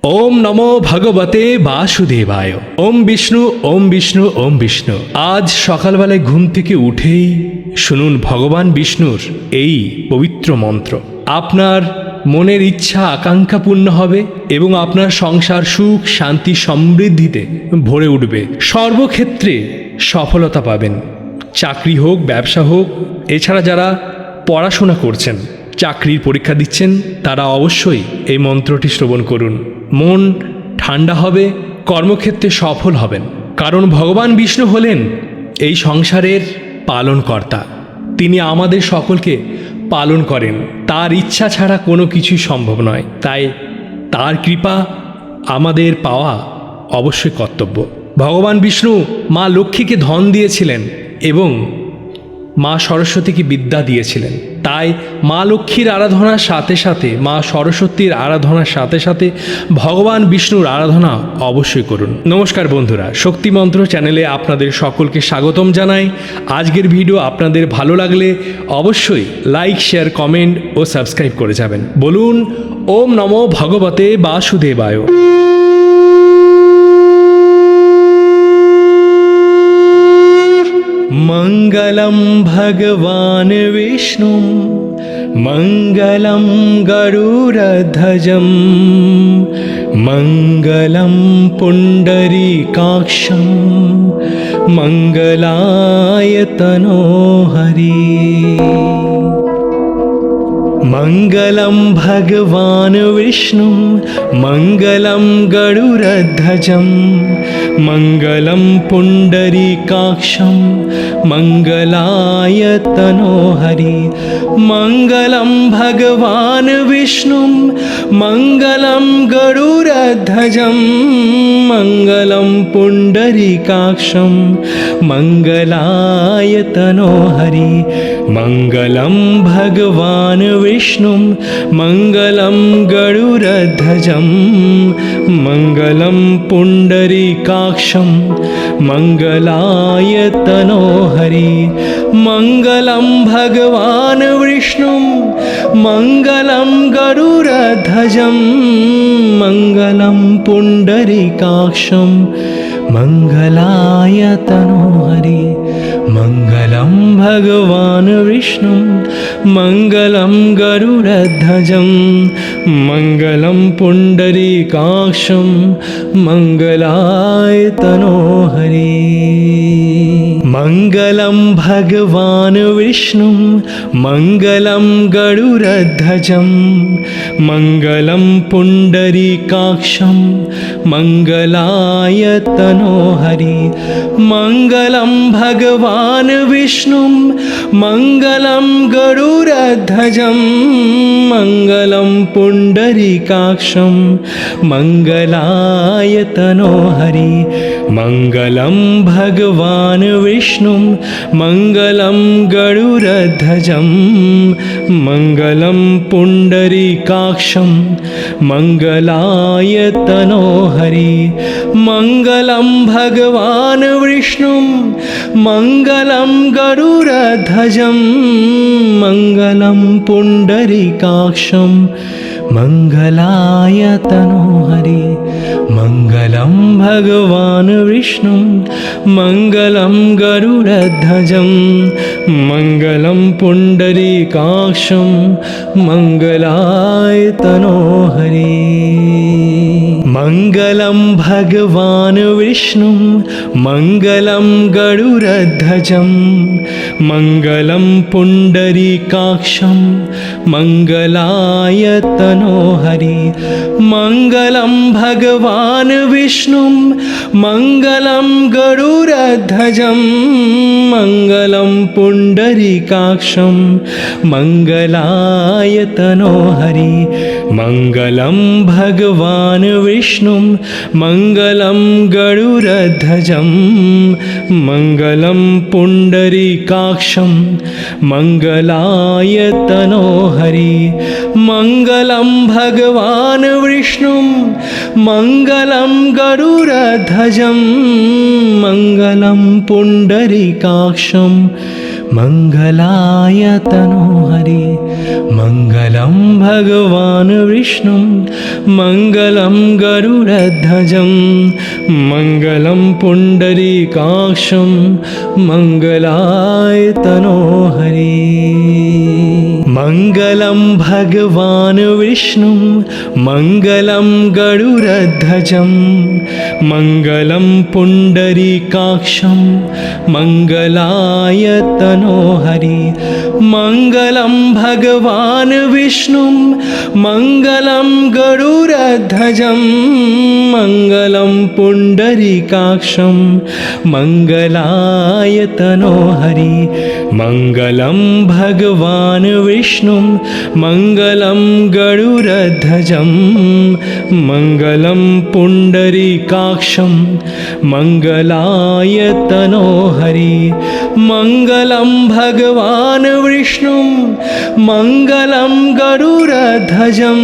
ओम नमो भगवते वासुदेवाय। ओम विष्णु ओम विष्णु ओम विष्णु। আজ সকালবেলায় ঘুম থেকে উঠেই শুনুন ভগবান বিষ্ণুর এই পবিত্র মন্ত্র। আপনার মনের ইচ্ছা আকাঙ্ক্ষা পূর্ণ হবে এবং আপনার সংসার সুখ শান্তি সমৃদ্ধিতে ভরে উঠবে। সর্বক্ষেত্রে সফলতা পাবেন, চাকরি হোক ব্যবসা হোক। এছাড়া যারা পড়াশোনা করছেন, চাকরির পরীক্ষা দিচ্ছেন, তারা অবশ্যই এই মন্ত্রটি শ্রবণ করুন। মন ঠান্ডা হবে, কর্মক্ষেত্রে সফল হবেন। কারণ ভগবান বিষ্ণু হলেন এই সংসারের পালনকর্তা। তিনি আমাদের সকলকে পালন করেন। তার ইচ্ছা ছাড়া কোনো কিছুই সম্ভব নয়। তাই তার কৃপা আমাদের পাওয়া অবশ্যই কর্তব্য। ভগবান বিষ্ণু মা লক্ষ্মীকে ধন দিয়েছিলেন এবং মা সরস্বতীকে বিদ্যা দিয়েছিলেন। তাই মা লক্ষ্মীর আরাধনার সাথে সাথে, মা সরস্বতীর আরাধনার সাথে সাথে ভগবান বিষ্ণুর আরাধনা অবশ্যই করুন। নমস্কার বন্ধুরা, শক্তি মন্ত্র চ্যানেলে আপনাদের সকলকে স্বাগতম জানাই। আজকের ভিডিও আপনাদের ভালো লাগলে অবশ্যই লাইক শেয়ার কমেন্ট ও সাবস্ক্রাইব করে যাবেন। বলুন ওম নমো ভগবতে বাসুদেবায়। मङ्गलं भगवान् विष्णु मङ्गलं गरुडध्वजं मङ्गलं पुण्डरीकाक्षं मङ्गलाय तनोहरि। मङ्गलं भगवान् विष्णु मङ्गलं गरुडध्वजं मङ्गलं पुण्डरीकाक्षं मङ्गलाय तनोहरि। मङ्गलं भगवान् विष्णु मङ्गलं गरुडध्वजं मङ्गलं पुण्डरीकाक्षं मङ्गलाय तनोहरि। मङ्गलं भगवान् विष्णु मङ्गलं गरुडध्वजं मङ्गलं पुण्डरीकाक्षं मङ्गलाय तनोहरि। मङ्गलं भगवान् विष्णु मङ्गलं गरुडध्वजं मङ्गलं पुण्डरीकाक्षं मङ्गलाय तनोहरि। मङ्गलं भगवान् विष्णु मङ्गलं गरुडध्वजं मङ्गलं पुण्डरीकाक्षं मङ्गलाय तनोहरि। मङ्गलं भगवान् विष्णु मङ्गलं गरुडध्वजं मङ्गलं पुण्डरीकाक्षं मङ्गलाय तनोहरि। मङ्गलं भगवान् विष्णु मङ्गलं गरुडध्वजं मङ्गलं पुण्डरीकाक्षं मङ्गलाय तनोहरि। मङ्गलं भगवान् विष्णु मङ्गलं गरुडध्वजं मङ्गलं पुण्डरीकाक्षं मङ्गलाय तनोहरि। मङ्गलं भगवान् विष्णु मङ्गलं गरुडध्वजं मङ्गलं पुण्डरीकाक्षं मङ्गलाय तनोहरि। मङ्गलं भगवान् विष्णु मङ्गलं गरुडध्वजं मङ्गलं पुण्डरीकाक्षं मङ्गलाय तनोहरि। मङ्गलं भगवान् विष्णु मङ्गलं गरुडध्वजं मङ्गलं पुण्डरीकाक्षं मङ्गलाय तनोहरि। मङ्गलं भगवान् विष्णु मङ्गलं गरुडध्वजं मङ्गलं पुण्डरीकाक्षं मङ्गलाय तनोहरि। मङ्गलं भगवान् विष्णु मङ्गलं गरुडध्वजं मङ्गलं पुण्डरीकाक्षं मङ्गलाय तनोहरि। मङ्गलं भगवान् विष्णु मङ्गलं गरुडध्वजं मङ्गलं पुण्डरीकाक्षं मंगलाय तनोहरि मंगलं भगवान् विष्णु मंगलं गरुडध्वजं मंगलं पुंडरीकाक्षं मंगलाय तनोहरि मंगलं भगवान् विष्णु मंगलं गरुडध्वजं मंगलं पुंडरीकाक्षं मंगलाय तनोहरि मंगलं भगवान् विष्णु मंगलं गरुडध्वजं मंगलं पुंडरीकाक्षं मंगलाय तनोहरि मंगलं भगवान् विष्णु मंगलं गरुडध्वजं मंगलं पुंडरीकाक्षं मंगलाय तनोहरि मंगलं भगवान् विष्णु मंगलं गरुडध्वजं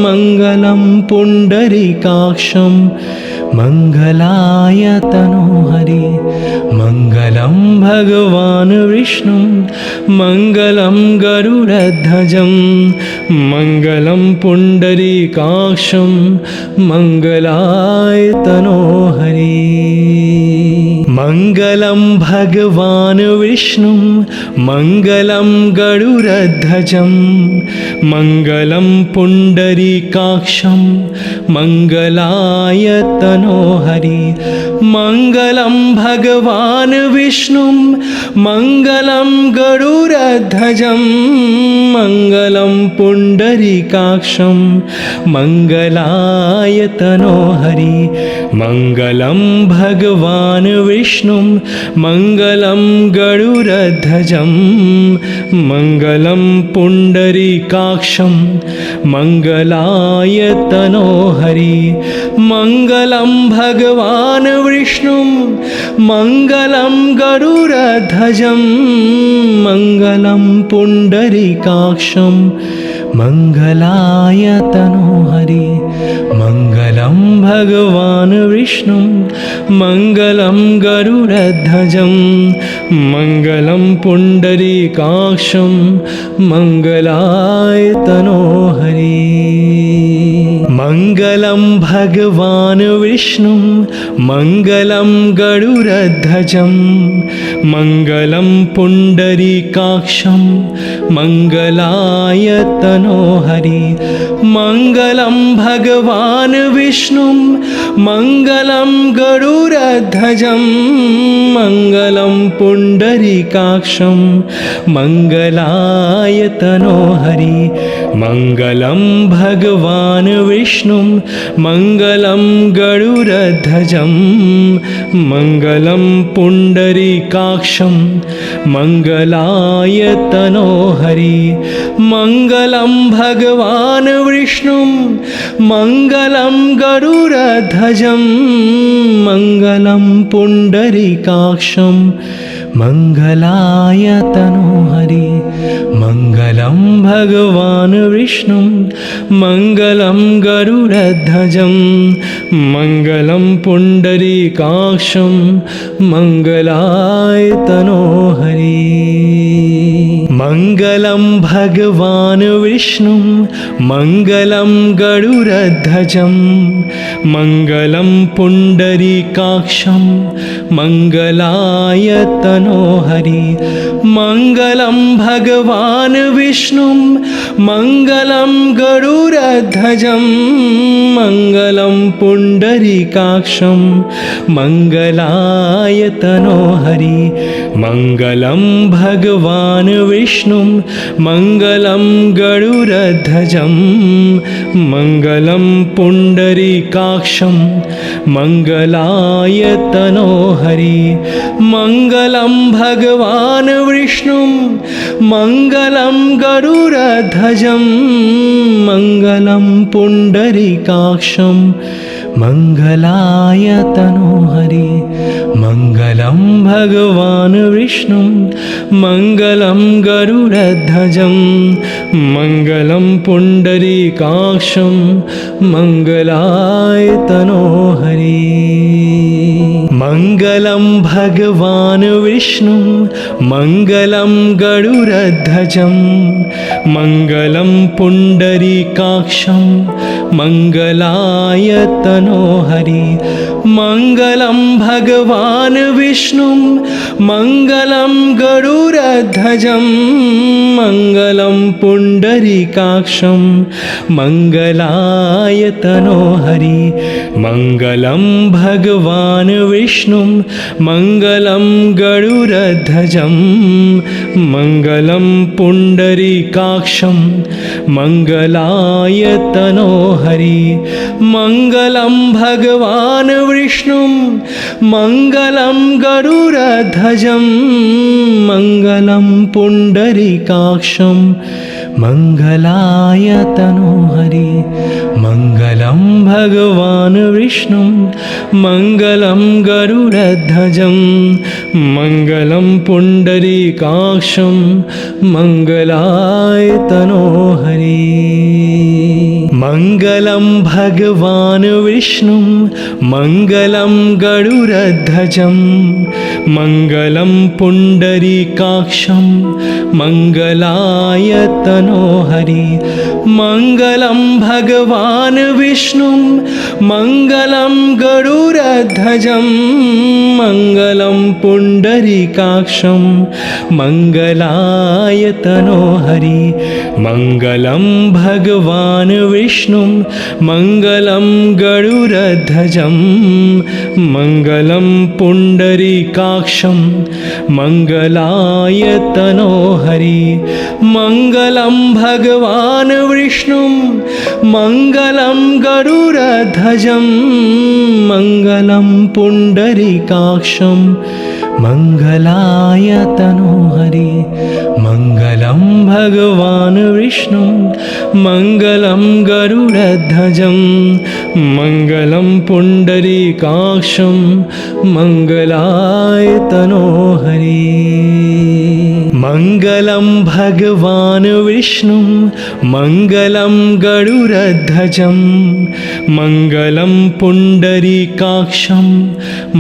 मंगलं पुंडरीकाक्षं मंगलाय तनोहरि मंगलं भगवान् विष्णु मंगलं गरुडध्वजं मंगलं पुंडरीकाक्षं मंगलाय तनोहरि मंगलं भगवान् विष्णु मंगलं गरुडध्वजं मंगलं पुंडरीकाक्षं मंगलाय तनोहरि मंगलं भगवान् विष्णु मंगलं गरुडध्वजं मंगलं पुंडरीकाक्षं मंगलाय तनोहरि मंगलं भगवान् विष्णु मंगलं गरुडध्वजं मंगलं पुंडरीकाक्षं मंगलाय तनोहरि मंगलं भगवान् विष्णु मंगलं गरुडध्वजं मंगलं पुंडरीकाक्षं मंगलाय तनोहरि मंगलं भगवान् विष्णु मंगलं गरुडध्वजं मंगलं पुंडरीकाक्षं मंगलाय तनोहरि मंगलं भगवान् विष्णु मंगलं गरुडध्वजं मंगलं पुंडरीकाक्षं मंगलाय तनोहरि मंगलं भगवान् विष्णु मंगलं गरुडध्वजं मंगलं पुंडरीकाक्षं मंगलाय तनोहरि मंगलं भगवान् विष्णु मंगलं गरुडध्वजं मंगलं पुंडरीकाक्षं मंगलाय तनोहरि मंगलं भगवान् विष्णु मंगलं गरुडध्वजं मंगलं पुंडरीकाक्षं मंगलाय तनोहरि मंगलं भगवान् विष्णु मंगलं गरुडध्वजं मंगलं पुंडरीकाक्षं मंगलाय तनोहरि मंगलं भगवान् विष्णु मंगलं गरुडध्वजं मंगलं पुंडरीकाक्षं मंगलाय तनोहरि मंगलं भगवान् विष्णु मंगलं गरुडध्वजं मंगलं पुंडरीकाक्षं मंगलाय तनोहरि मंगलं भगवान् विष्णु मंगलं गरुडध्वजं मंगलं पुंडरीकाक्षं मंगलाय तनोहरि मंगलं भगवान् विष्णु मंगलं गरुडध्वजं मंगलं पुंडरीकाक्षं मंगलाय तनोहरि मंगलं भगवान् विष्णु मंगलं गरुडध्वजं मंगलं पुंडरीकाक्षं मंगलाय तनोहरि मङ्गलं भगवान् विष्णु मङ्गलं गरुडध्वजं मङ्गलं पुण्डरीकाक्षं मङ्गलाय तनोहरि मङ्गलं भगवान् विष्णु मङ्गलं गरुडध्वजं मङ्गलं पुण्डरीकाक्षं मङ्गलाय तनोहरि मङ्गलं भगवान् विष्णु मङ्गलं गरुडध्वजं मङ्गलं पुण्डरीकाक्षं मङ्गलाय तनोहरि मङ्गलं भगवान् विष्णु मङ्गलं गरुडध्वजं मङ्गलं पुण्डरीकाक्षं मङ्गलाय तनोहरि मङ्गलं भगवान् विष्णु मङ्गलं गरुडध्वजं मङ्गलं पुण्डरीकाक्षं मङ्गलाय तनोहरि मङ्गलं भगवान् विष्णु मङ्गलं गरुडध्वजं मङ्गलं पुण्डरीकाक्षं मङ्गलाय तनोहरि मङ्गलं भगवान् विष्णु मङ्गलं गरुडध्वजं मङ्गलं पुण्डरीकाक्षं मङ्गलाय तनोहरि मङ्गलं भगवान् विष्णु मङ्गलं गरुडध्वजं मङ्गलं पुण्डरीकाक्षं मङ्गलाय तनोहरि मङ्गलं भगवान् विष्णु मङ्गलं गरुडध्वजं मङ्गलं पुण्डरीकाक्षं मङ्गलाय तनोहरि मङ्गलं भगवान् विष्णु मङ्गलं गरुडध्वजं मङ्गलं पुण्डरीकाक्षं मङ्गलाय तनोहरि मङ्गलं भगवान् विष्णु मङ्गलं गरुडध्वजं मङ्गलं पुण्डरीकाक्षं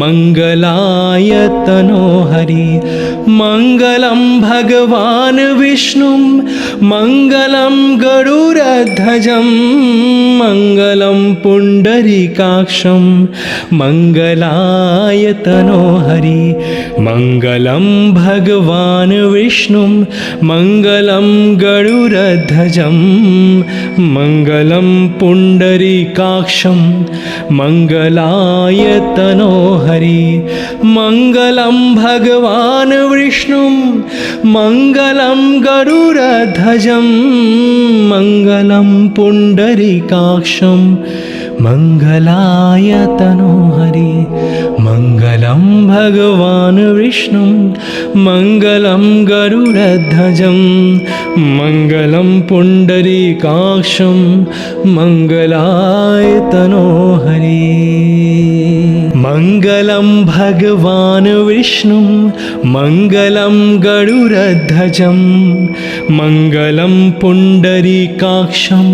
मङ्गलाय तनोहरि मङ्गलं भगवान् विष्णु मङ्गलं गरुडध्वजं मङ्गलं पुण्डरीकाक्षं मङ्गलाय तनोहरि मङ्गलं भगवान् विष्णु मङ्गलं गरुडध्वजं मङ्गलं पुण्डरीकाक्षं मङ्गलाय तनोहरि मङ्गलं भगवान् विष्णु मङ्गलं गरुडध्वजं मङ्गलं पुण्डरीकाक्षं मङ्गलाय तनोहरि मङ्गलं भगवान् विष्णु मङ्गलं गरुडध्वजं मङ्गलं पुण्डरीकाक्षं मङ्गलाय तनोहरि मङ्गलं भगवान् विष्णु मङ्गलं गरुडध्वजं मङ्गलं पुण्डरीकाक्षं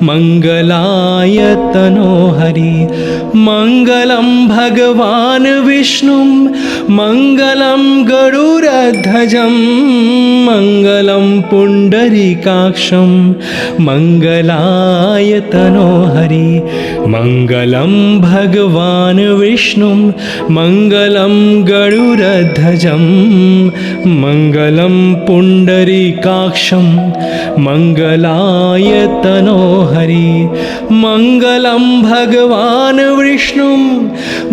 मङ्गलाय तनोहरि मङ्गलं भगवान् विष्णु मङ्गलं गरुडध्वजं मङ्गलं पुण्डरीकाक्षं मङ्गलाय तनोहरि मङ्गलं भगवान् विष्णु मङ्गलं गरुडध्वजं मङ्गलं पुण्डरीकाक्षं मङ्गलाय तनोहरि मङ्गलं भगवान् विष्णु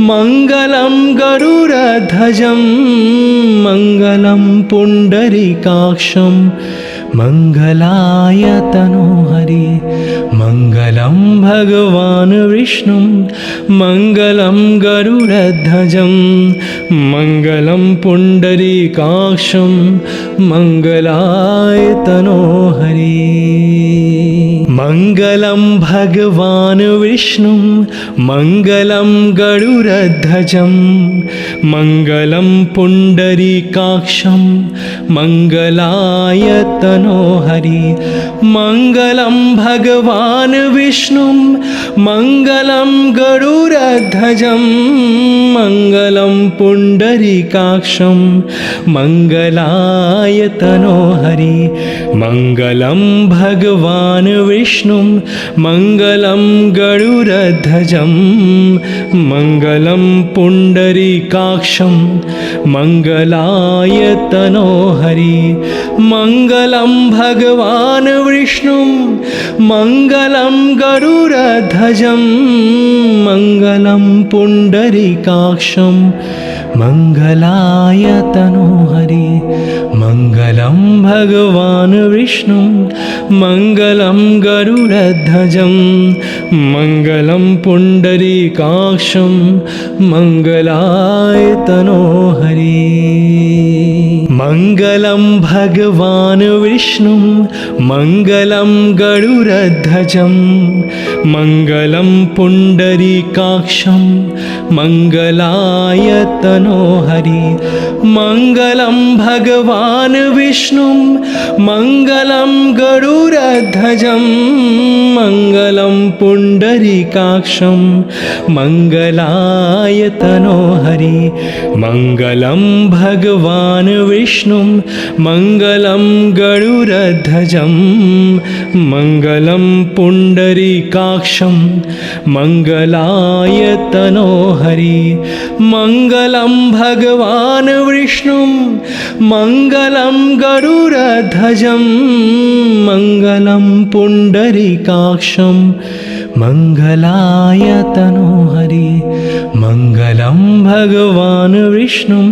मङ्गलं गरुडध्वजं मङ्गलं पुण्डरीकाक्षं मङ्गलाय तनोहरि मङ्गलं भगवान् विष्णु मङ्गलं गरुडध्वजं मङ्गलं पुण्डरीकाक्षं मङ्गलाय तनोहरि मङ्गलं भगवान् विष्णुं मङ्गलं गरुडध्वजं मङ्गलं पुण्डरीकाक्षं मङ्गलायतनो हरि मङ्गलं भगवान् विष्णुं मङ्गलं गरुडध्वजं मङ्गलं पुण्डरीकाक्षं मङ्गलायतनो हरि मङ्गलं भगवान् विष्णुं मङ्गलं गरुडध्वजं मङ्गलं पुण्डरीकाक्षं मङ्गलायतनो हरि मङ्गलं भगवान् विष्णुं मङ्गलं गरुडध्वजं मङ्गलं पुण्डरीकाक्षं मङ्गलायतनो हरि मङ्गलं भगवान् विष्णुं मङ्गलं गरुडध्वजं मङ्गलं पुण्डरीकाक्षं मङ्गलायतनो हरि मङ्गलं भगवान् विष्णुं मङ्गलं गरुडध्वजं मङ्गलं पुण्डरीकाक्षं मङ्गलायतनो हरि मङ्गलं भगवान् विष्णुं मङ्गलं गरुडध्वजं मङ्गलं पुण्डरीकाक्षं मङ्गलायतनो हरि मङ्गलं भगवान् विष्णुं मङ्गलं गरुडध्वजं मङ्गलं पुण्डरीकाक्षं मङ्गलायतनो हरि मङ्गलं भगवान् विष्णुं मङ्गलं गरुडध्वजं मङ्गलं पुण्डरीकाक्षं मङ्गलायतनो हरि मङ्गलं भगवान् विष्णुं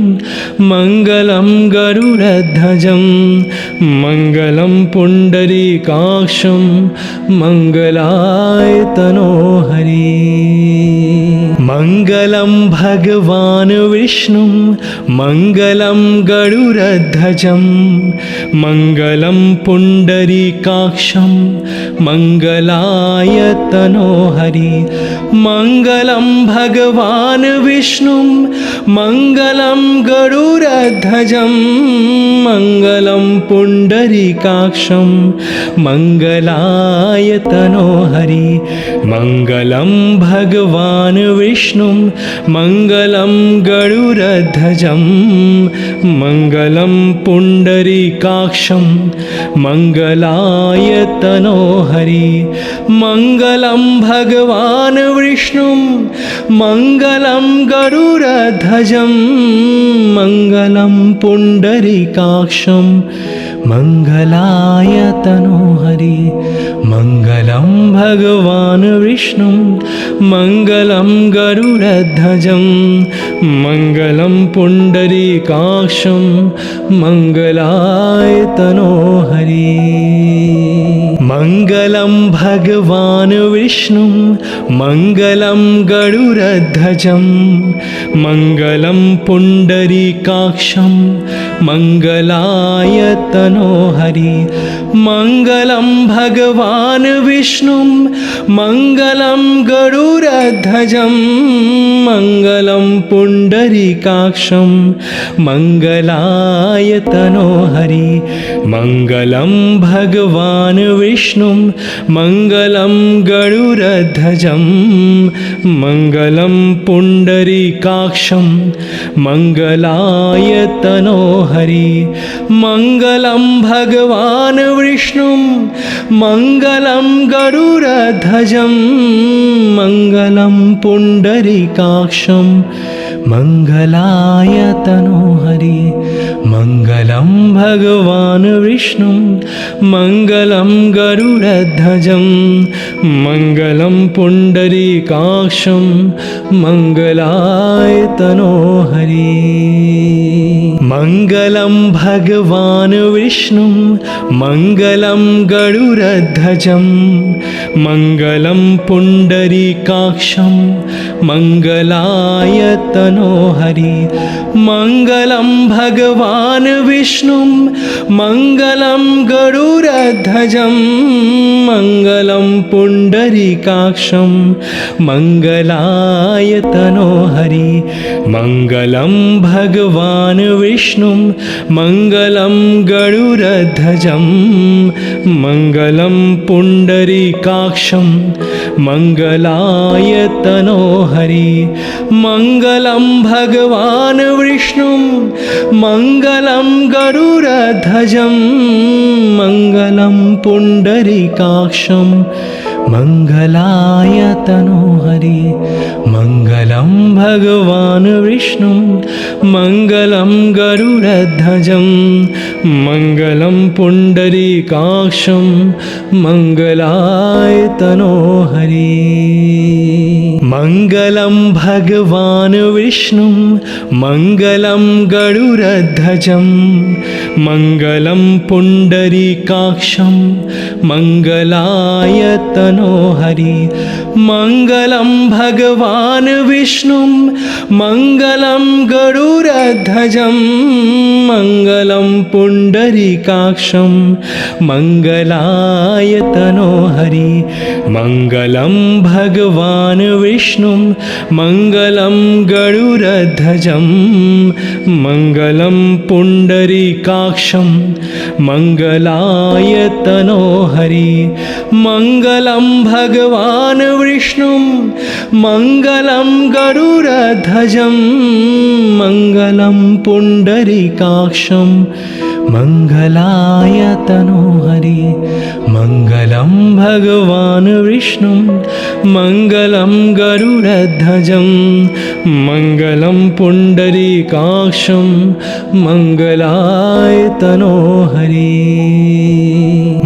मङ्गलं गरुडध्वजं मङ्गलं पुण्डरीकाक्षं मङ्गलायतनो हरि मङ्गलं भगवान् विष्णुं मङ्गलं गरुडध्वजं मङ्गलं पुण्डरीकाक्षं मङ्गलायतनो हरि मङ्गलं भगवान् विष्णुं मङ्गलं गरुडध्वजं मङ्गलं पुण्डरीकाक्षं मङ्गलायतनो हरि मङ्गलं भगवान् विष्णुं मङ्गलं गरुडध्वजं मङ्गलं पुण्डरीकाक्षं मङ्गलायतनो हरि मङ्गलं भगवान् विष्णुं मङ्गलं गरुडध्वजं मङ्गलं पुण्डरीकाक्षं मङ्गलायतनो हरि मङ्गलं भगवान् विष्णुं मङ्गलं गरुडध्वजं मङ्गलं पुण्डरीकाक्षं मङ्गलायतनो हरि मङ्गलं भगवान् विष्णुं मङ्गलं गरुडध्वजं मङ्गलं पुण्डरीकाक्षं मङ्गलायतनो हरि मङ्गलं भगवान् विष्णुं मङ्गलं गरुडध्वजं मङ्गलं पुण्डरीकाक्षं मङ्गलायतनो हरि मङ्गलं भगवान् विष्णुं मङ्गलं गरुडध्वजं मङ्गलं पुण्डरीकाक्षं मङ्गलायतनो हरि मङ्गलं भगवान् विष्णुं मङ्गलं गरुडध्वजं मङ्गलं पुण्डरीकाक्षं मङ्गलायतनो हरि मङ्गलं भगवान् विष्णुं मङ्गलं गरुडध्वजं मङ्गलं पुण्डरीकाक्षं मङ्गलायतनो हरि मङ्गलं भगवान् विष्णुं मङ्गलं गरुडध्वजं मङ्गलं पुण्डरीकाक्षं मङ्गलायतनो हरि मङ्गलं भगवान् भगवान् विष्णुं मङ्गलं गरुडध्वजं मङ्गलं पुण्डरीकाक्षं मङ्गलाय तनोहरि मङ्गलं भगवान् विष्णुं मङ्गलं गरुडध्वजं मङ्गलं पुण्डरीकाक्षं मङ्गलाय तनोहरि मङ्गलं भगवान् विष्णुं मङ्गलं गरुडध्वजं मङ्गलं पुण्डरीकाक्षं मङ्गलाय तनोहरि मङ्गलं भगवान् विष्णुं मङ्गलं गरुडध्वजं मङ्गलं पुण्डरीकाक्षं मङ्गलाय तनोहरि मङ्गलं भगवान् विष्णुं मङ्गलं गरुडध्वजं मङ्गलं पुण्डरीकाक्षं मङ्गलाय तनोहरि मङ्गलं भगवान् विष्णुं मङ्गलं गरुडध्वजं मङ्गलं पुण्डरीकाक्षं मङ्गलाय तनोहरि मङ्गलं भगवान् विष्णुं मङ्गलं गरुडध्वजं मङ्गलं पुण्डरीकाक्षं मङ्गलाय तनोहरि मङ्गलं भगवान् विष्णुं मङ्गलं गरुडध्वजं मङ्गलं पुण्डरीकाक्षं मङ्गलाय तनोहरि मङ्गलं भगवान् विष्णुं मङ्गलं गरुडध्वजं मङ्गलं पुण्डरीकाक्षं मङ्गलाय तनोहरि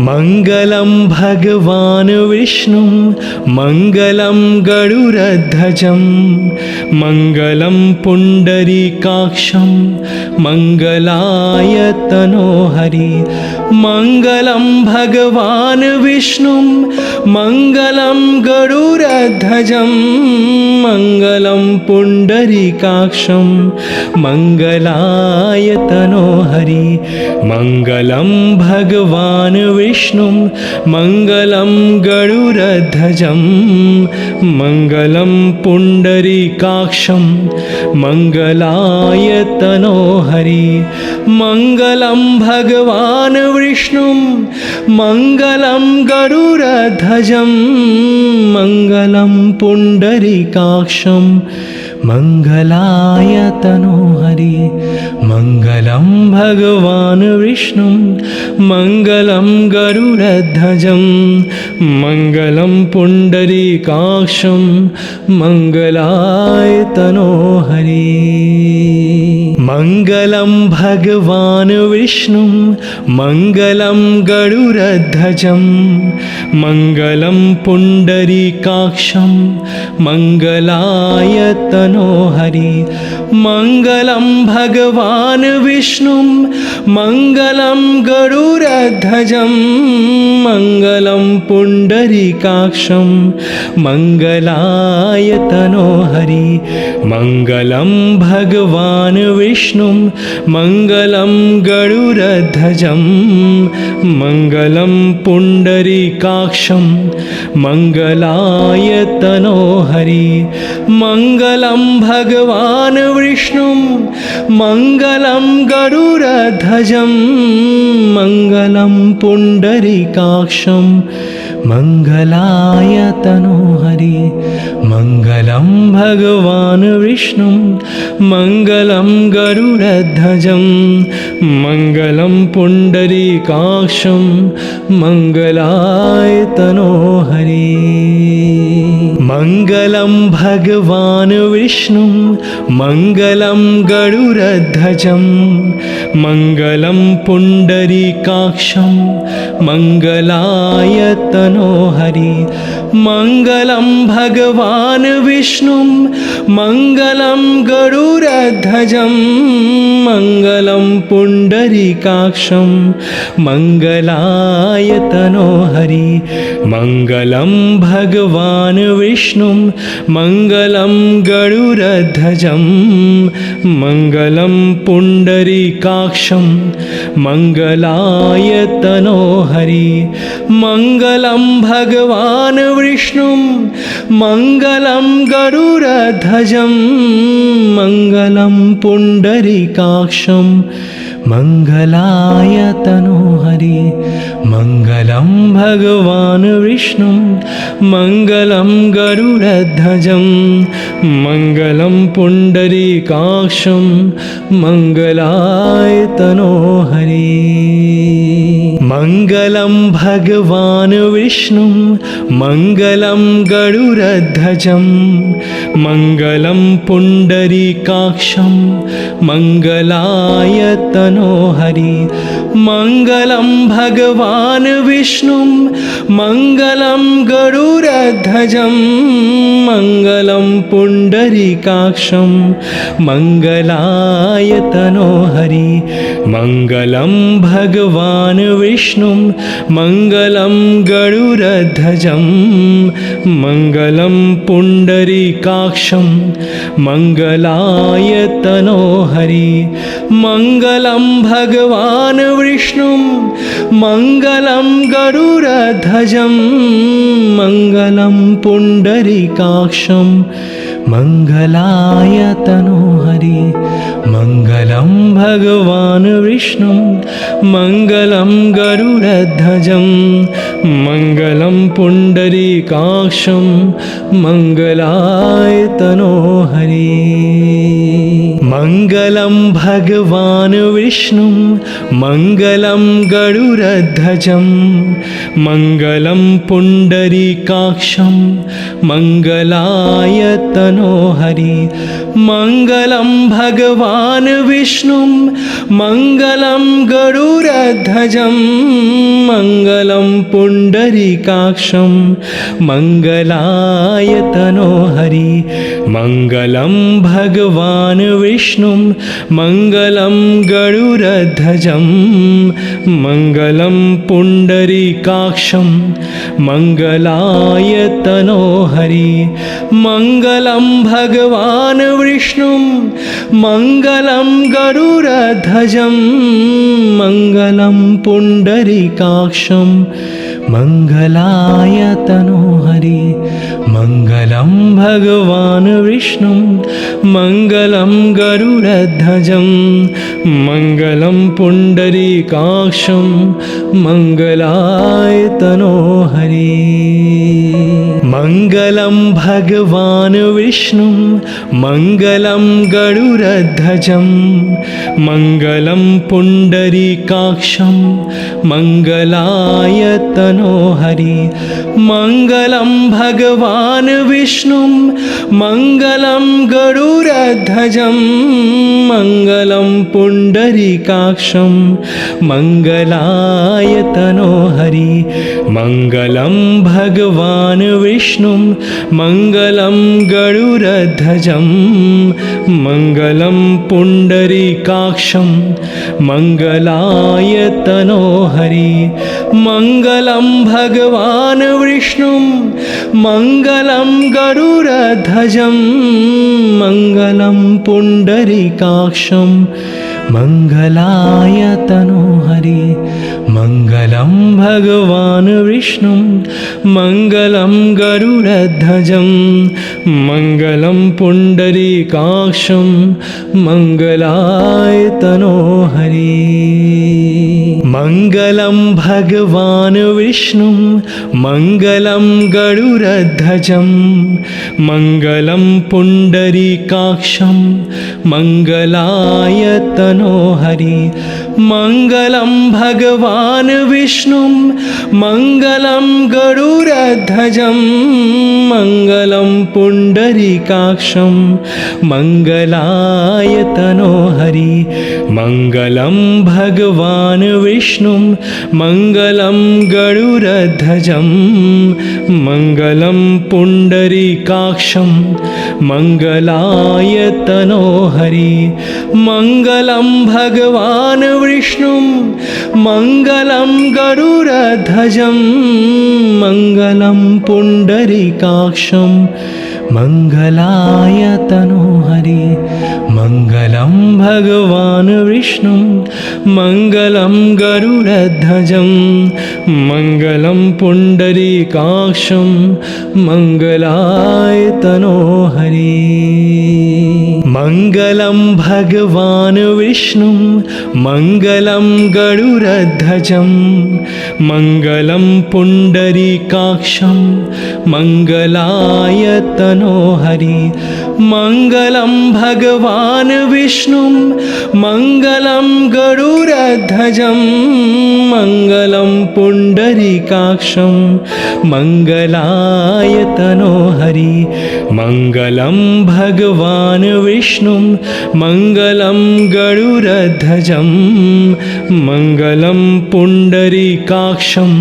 मङ्गलं भगवान् विष्णुं मङ्गलं गरुडध्वजं मङ्गलं पुण्डरीकाक्षं मङ्गलाय तनोहरि मङ्गलं भगवान् विष्णुं मङ्गलं गरुडध्वजं मङ्गलं पुण्डरीकाक्षं मङ्गलाय तनोहरि मङ्गलं भगवान् विष्णुं मङ्गलं गरुडध्वजं मङ्गलं पुण्डरीकाक्षं मङ्गलाय तनोहरि मङ्गलं भगवान् विष्णुं मङ्गलं गरुडध्वजं मङ्गलं पुण्डरीकाक्षं मङ्गलाय तनोहरि मङ्गलं भगवान् विष्णुं मङ्गलं गरुडध्वजं मङ्गलं पुण्डरीकाक्षं मङ्गलाय तनोहरि मङ्गलं भगवान् विष्णुं मङ्गलं गरुडध्वजं मङ्गलं पुण्डरीकाक्षं मङ्गलाय तनोहरि मङ्गलं भगवान् विष्णुं मङ्गलं गरुडध्वजं मङ्गलं पुण्डरीकाक्षं मङ्गलाय तनोहरि मङ्गलं भगवान् विष्णुं मङ्गलं गरुडध्वजं मङ्गलं पुण्डरीकाक्षं मङ्गलाय तनोहरि मङ्गलं भगवान् विष्णुं मङ्गलं गरुडध्वजं मङ्गलं पुण्डरीकाक्षं मङ्गलाय तनोहरि मङ्गलं भगवान् विष्णुं मङ्गलं गरुडध्वजं मङ्गलं पुण्डरीकाक्षं मङ्गलाय तनोहरि मङ्गलं भगवान् विष्णुं मङ्गलं गरुडध्वजं मङ्गलं पुण्डरीकाक्षं मङ्गलाय तनोहरि मङ्गलं भगवान् विष्णुं मङ्गलं गरुडध्वजं मङ्गलं पुण्डरीकाक्षं मङ्गलाय तनोहरि मङ्गलं भगवान् विष्णुं मङ्गलं गरुडध्वजं मङ्गलं पुण्डरीकाक्षं मङ्गलाय तनोहरि मङ्गलं भगवान् विष्णुं मङ्गलं गरुडध्वजं मङ्गलं पुण्डरीकाक्षं मङ्गलाय तनोहरि मङ्गलं भगवान् विष्णुं मङ्गलं गरुडध्वजं मङ्गलं पुण्डरीकाक्षं मङ्गलाय तनोहरि मङ्गलं भगवान् विष्णुं मङ्गलं गरुडध्वजं मङ्गलं पुण्डरीकाक्षं मङ्गलाय तनोहरि मङ्गलं भगवान् विष्णुं मङ्गलं गरुडध्वजं मङ्गलं पुण्डरीकाक्षं मङ्गलाय तनोहरि मङ्गलं भगवान् विष्णुं मङ्गलं गरुडध्वजं मङ्गलं पुण्डरीकाक्षं मङ्गलाय तनोहरि मङ्गलं भगवान् विष्णुं मङ्गलं गरुडध्वजं मङ्गलं पुण्डरीकाक्षं मङ्गलाय तनोहरि मङ्गलं भगवान् विष्णुं मङ्गलं गरुडध्वजं मङ्गलं पुण्डरीकाक्षं मङ्गलाय तनोहरि मङ्गलं भगवान् विष्णुं मङ्गलं गरुडध्वजं मङ्गलं पुण्डरीकाक्षं मङ्गलाय तनोहरि मङ्गलं भगवान् विष्णुं मङ्गलं गरुडध्वजं मङ्गलं पुण्डरीकाक्षं मङ्गलाय तनोहरि मङ्गलं भगवान् विष्णुं मङ्गलं गरुडध्वजं मङ्गलं पुण्डरीकाक्षं मङ्गलाय तनोहरि मङ्गलं भगवान् विष्णुं मङ्गलं गरुडध्वजं मङ्गलं पुण्डरीकाक्षं मङ्गलाय तनोहरि मङ्गलं भगवान् विष्णुं मङ्गलं गरुडध्वजं मङ्गलं पुण्डरीकाक्षं मङ्गलाय तनोहरि मङ्गलं भगवान् विष्णुं मङ्गलं गरुडध्वजं मङ्गलं पुण्डरीकाक्षं मङ्गलाय तनोहरि मङ्गलं भगवान् विष्णुं मङ्गलं गरुडध्वजं मङ्गलं पुण्डरीकाक्षं मङ्गलाय तनोहरि मङ्गलं भगवान् विष्णुं मङ्गलं गरुडध्वजं मङ्गलं पुण्डरीकाक्षं मङ्गलाय तनोहरि मङ्गलं भगवान् विष्णुं मङ्गलं गरुडध्वजं मङ्गलं पुण्डरीकाक्षं मङ्गलाय तनोहरि मङ्गलं भगवान् विष्णुं मङ्गलं गरुडध्वजं मङ्गलं पुण्डरीकाक्षं मङ्गलाय तनोहरि मङ्गलं भगवान् विष्णुं मङ्गलं गरुडध्वजं मङ्गलं पुण्डरीकाक्षं मङ्गलाय तनोहरि मङ्गलं भगवान् विष्णुं मङ्गलं गरुडध्वजं मङ्गलं पुण्डरीकाक्षं मङ्गलाय तनोहरि मङ्गलं भगवान् विष्णुं मङ्गलं गरुडध्वजं मङ्गलं पुण्डरीकाक्षं मङ्गलाय तनोहरि मङ्गलं भगवान् विष्णुं मङ्गलं गरुडध्वजं मङ्गलं पुण्डरीकाक्षं मङ्गलाय तनोहरि मङ्गलं भगवान् विष्णुं मङ्गलं गरुडध्वजं मङ्गलं पुण्डरीकाक्षं मङ्गलाय तनोहरि मङ्गलं भगवान् विष्णुं मङ्गलं गरुडध्वजं मङ्गलं पुण्डरीकाक्षं मङ्गलाय तनोहरि मङ्गलं भगवान् विष्णुं मङ्गलं गरुडध्वजं मङ्गलं पुण्डरीकाक्षं मङ्गलाय तनोहरि मङ्गलं भगवान् विष्णुं मङ्गलं गरुडध्वजं मङ्गलं पुण्डरीकाक्षं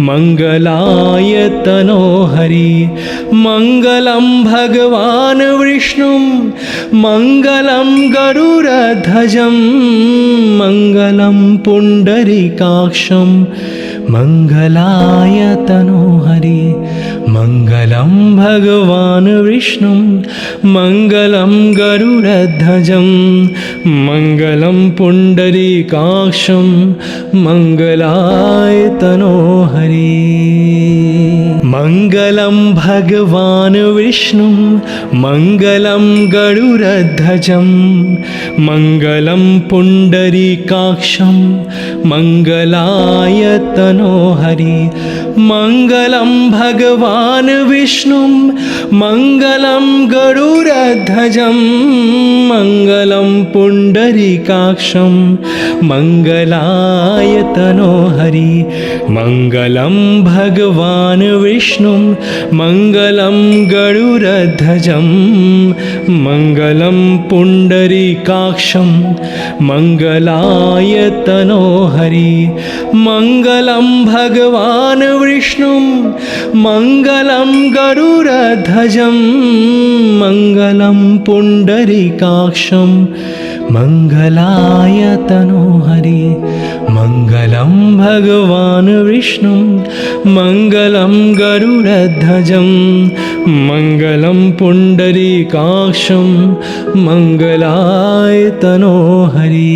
मङ्गलाय तनोहरि मङ्गलं भगवान् विष्णुं मङ्गलं गरुडध्वजं मङ्गलं पुण्डरीकाक्षं मङ्गलाय तनोहरि मङ्गलं भगवान् विष्णुं मङ्गलं गरुडध्वजं मङ्गलं पुण्डरीकाक्षं मङ्गलाय तनोहरि मङ्गलं भगवान् विष्णुं मङ्गलं गरुडध्वजं मङ्गलं पुण्डरीकाक्षं मङ्गलाय तनोहरि मङ्गलं भगवान् विष्णुं मङ्गलं गरुडध्वजं मङ्गलं पुण्डरीकाक्षं मङ्गलाय तनोहरि मङ्गलं भगवान् विष्णुं मङ्गलं गरुडध्वजं मङ्गलं पुण्डरीकाक्षं मङ्गलाय तनोहरि मङ्गलं भगवान् विष्णुं मङ्गलं गरुडध्वजं मङ्गलं पुण्डरीकाक्षं मङ्गलाय तनोहरि मङ्गलं भगवान् विष्णुं मङ्गलं गरुडध्वजं मङ्गलं पुण्डरीकाक्षं मङ्गलाय तनोहरि।